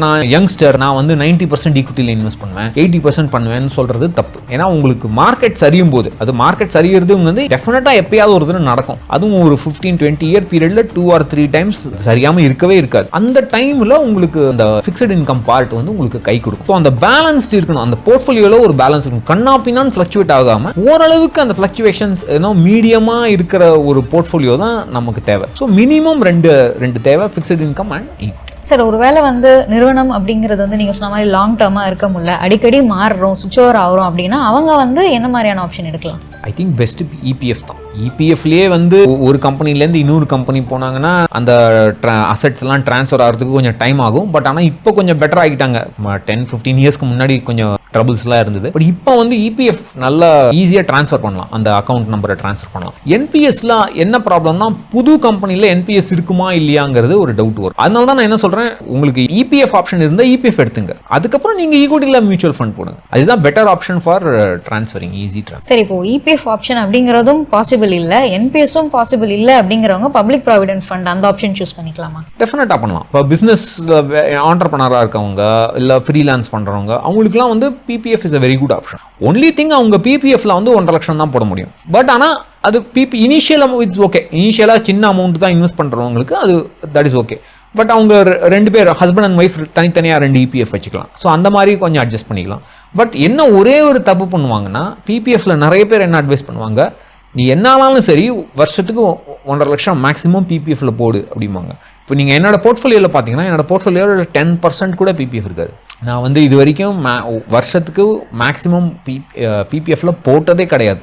நான் யங்ஸ்டர், நான் வந்து 90% ஈக்விட்டியில் இன்வெஸ்ட் பண்ணுவேன், 80% பண்ணுவேன்னு சொல்றது தப்பு. ஏன்னா உங்களுக்கு மார்க்கெட் சரியும் போது, அது மார்க்கெட் சரியிறது வந்து டெஃபினட்டா எப்பயாவது ஒரு தடவை நடக்கும். அதுவும் ஒரு 15-20 இயர் பீரியட்ல 2 or 3 டைம்ஸ் சரியாம இருக்கவே இருக்காது. அந்த டைம்ல உங்களுக்கு அந்த ஃபிக்ஸட் இன்கம் பார்ட் வந்து உங்களுக்கு கை கொடுக்கும். ஸோ அந்த பேலன்ஸ்ட் இருக்கணும், அந்த போர்ட்ஃபோலியோல ஒரு பேலன்ஸ் இருக்கணும். கண்ணாப்பினான்னு ஃபிளக்சுவேட் ஆகாம ஓரளவுக்கு அந்த ஃபிளக்சுவேஷன்ஸ் மீடியமா இருக்கிற ஒரு போர்ட்ஃபோலியோ தான் நமக்கு தேவை. ஸோ மினிமம் ரெண்டு தேவை, fixed income and equity. Sir, ஒருவேளை வந்து நிறுவனம் அப்படிங்கிறது வந்து நீங்கள் சொன்ன மாதிரி லாங் டேர்மாக இருக்க முடியல, அடிக்கடி மாறுறோம், சுவிட்ச் ஓவர் ஆகிறோம் அப்படின்னா அவங்க வந்து என்ன மாதிரியான ஆப்ஷன் எடுக்கலாம்? ஐ திங்க் பெஸ்ட் இபிஎஃப் தான். இபிஎஃப்லேயே வந்து ஒரு கம்பெனிலேருந்து இன்னொரு கம்பெனி போனாங்கன்னா அந்த அசெட்ஸ் எல்லாம் ட்ரான்ஸ்ஃபர் ஆகிறதுக்கு கொஞ்சம் டைம் ஆகும். பட் ஆனால் இப்போ கொஞ்சம் பெட்டர் ஆகிட்டாங்க. 10-15 இயர்ஸ்க்கு முன்னாடி கொஞ்சம் ட்ரபிள்ஸ்லாம் இருந்தது. பட் இப்போ வந்து இபிஎஃப் நல்லா ஈஸியாக ட்ரான்ஸ்ஃபர் பண்ணலாம், அந்த அக்கௌண்ட் நம்பரை ட்ரான்ஸ்ஃபர் பண்ணலாம். என்பிஎஸ்லாம் என்ன ப்ராப்ளம்னா புது கம்பெனியில் என்பிஎஸ் இருக்குமா இல்லையாங்கிறது ஒரு டவுட் வரும். அதனால தான் நான் என்ன சொல்கிறேன், உங்களுக்கு இபிஎஃப் ஆப்ஷன் இருந்தால் இபிஎஃப் எடுத்துங்க, அதுக்கப்புறம் நீங்கள் ஈக்விட்டியில் மியூச்சுவல் ஃபண்ட் போடுங்க. அதுதான் better option for transferring, easy transfer. சரி, இப்போ இபிஎஃப் ஆப்ஷன் அப்படிங்கிறதும் பாசிபிள் இல்லை, என்பிஎஸும் பாசிபிள் இல்லை அப்படிங்கிறவங்க பப்ளிக் ப்ராவிடென்ட் ஃபண்ட் அந்த ஆப்ஷன் சூஸ் பண்ணிக்கலாமா? டெஃபினட்டாக பண்ணலாம். இப்போ பிஸ்னஸ் ஆண்டர்பனராக இருக்கவங்க இல்லை ஃப்ரீலான்ஸ் பண்ணுறவங்க அவங்களுக்குலாம் வந்து PPF is a very good option. Only thing அவங்க பிபிஎஃப்ல வந்து 1.5 லட்சம் தான் போட முடியும். பட் ஆனால் அது இனிஷியல் இட்ஸ் ஓகே. இனிஷியலாக சின்ன அமௌண்ட் தான் இன்வெஸ்ட் பண்ணுறவங்களுக்கு அது தட் இஸ் ஓகே. பட் அவங்க 2 பேர் ஹஸ்பண்ட் அண்ட் ஒய்ஃப் தனித்தனியாக 2 இபிஎஃப் வச்சுக்கலாம். ஸோ அந்த மாதிரி கொஞ்சம் அட்ஜஸ்ட் பண்ணிக்கலாம். பட் என்ன ஒரே ஒரு தப்பு பண்ணுவாங்கன்னா, பிபிஎஃப்ல நிறைய பேர் என்ன அட்வைஸ் பண்ணுவாங்க, நீ என்னாலும் சரி வருஷத்துக்கு 1.5 லட்சம் மேக்ஸிமம் பிபிஎஃப்ல போடு அப்படிம்பாங்க. இப்போ நீங்கள் என்னோட போர்ட்ஃபோலியோவில் பார்த்தீங்கன்னா, என்னோட போர்ட்ஃபோலியோவில் 10% கூட பிபிஎஃப் இருக்காது. நான் வந்து இது வரைக்கும் வருஷத்துக்கு மேக்ஸிமம் பிபிஎஃப்ல போட்டதே கிடையாது.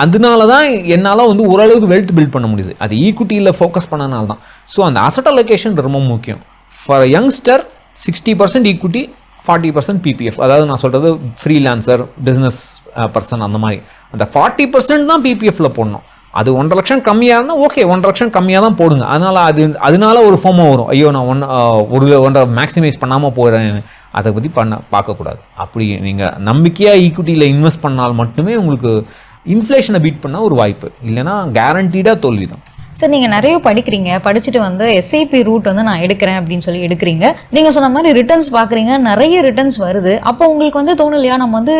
அதனால தான் என்னால் வந்து ஓரளவுக்கு வெல்த் பில்ட் பண்ண முடியுது. அது ஈக்விட்டியில் ஃபோக்கஸ் பண்ணனால தான். ஸோ அந்த அசட் அலோகேஷன் ரொம்ப முக்கியம். For youngster 60% equity, 40% PPF. அதாவது நான் சொல்கிறது ஃப்ரீலான்சர், பிஸ்னஸ் பர்சன், அந்த மாதிரி அந்த 40% தான் பிபிஎஃப்ல போடணும். அது 1.5 லட்சம் கம்மியாக இருந்தால் ஓகே, 1.5 லட்சம் கம்மியாக தான் போடுங்க. அதனால ஒரு ஃபோமோ வரும், ஐயோ நான் 1.5 மேக்ஸிமைஸ் பண்ணாமல் போகிறேன், அதை பற்றி பார்க்கக்கூடாது. அப்படி நீங்கள் நம்பிக்கையாக ஈக்விட்டியில் இன்வெஸ்ட் பண்ணால் மட்டுமே உங்களுக்கு இன்ஃப்ளேஷனை பீட் பண்ண ஒரு வாய்ப்பு, இல்லைன்னா கேரண்டீடாக தோல்வி தான். சார், நீங்கள் நிறைய படிக்கிறீங்க, படிச்சுட்டு வந்து எஸ்ஐபி ரூட் வந்து நான் எடுக்கிறேன் அப்படின்னு சொல்லி எடுக்கிறீங்க. நீங்கள் சொன்ன மாதிரி ரிட்டர்ன்ஸ் பார்க்குறீங்க, நிறைய ரிட்டர்ன்ஸ் வருது. அப்போ உங்களுக்கு வந்து தோணலையா, நம்ம வந்து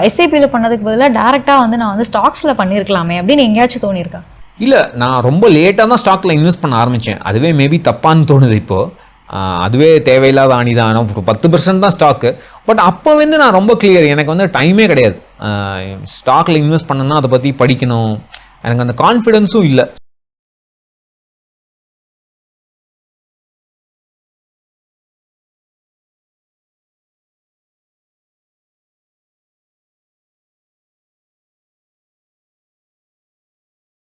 எஸ்ஐபியில் பண்ணதுக்கு பதிலாக டேரெக்டாக வந்து நான் வந்து ஸ்டாக்ஸில் பண்ணியிருக்கலாமே அப்படின்னு எங்கேயாச்சும் தோணியிருக்கா? இல்லை, நான் ரொம்ப லேட்டாக தான் ஸ்டாக்கில் இன்வெஸ்ட் பண்ண ஆரம்பித்தேன். அதுவே மேபி தப்பான்னு தோணுது இப்போது. அதுவே தேவையில்லாத அணிதான். 10% தான் ஸ்டாக்கு. பட் அப்போ வந்து நான் ரொம்ப கிளியர், எனக்கு வந்து டைமே கிடையாது. ஸ்டாக்கில் இன்வெஸ்ட் பண்ணணும்னா அதை பற்றி படிக்கணும், எனக்கு அந்த கான்ஃபிடென்ஸும் இல்லை.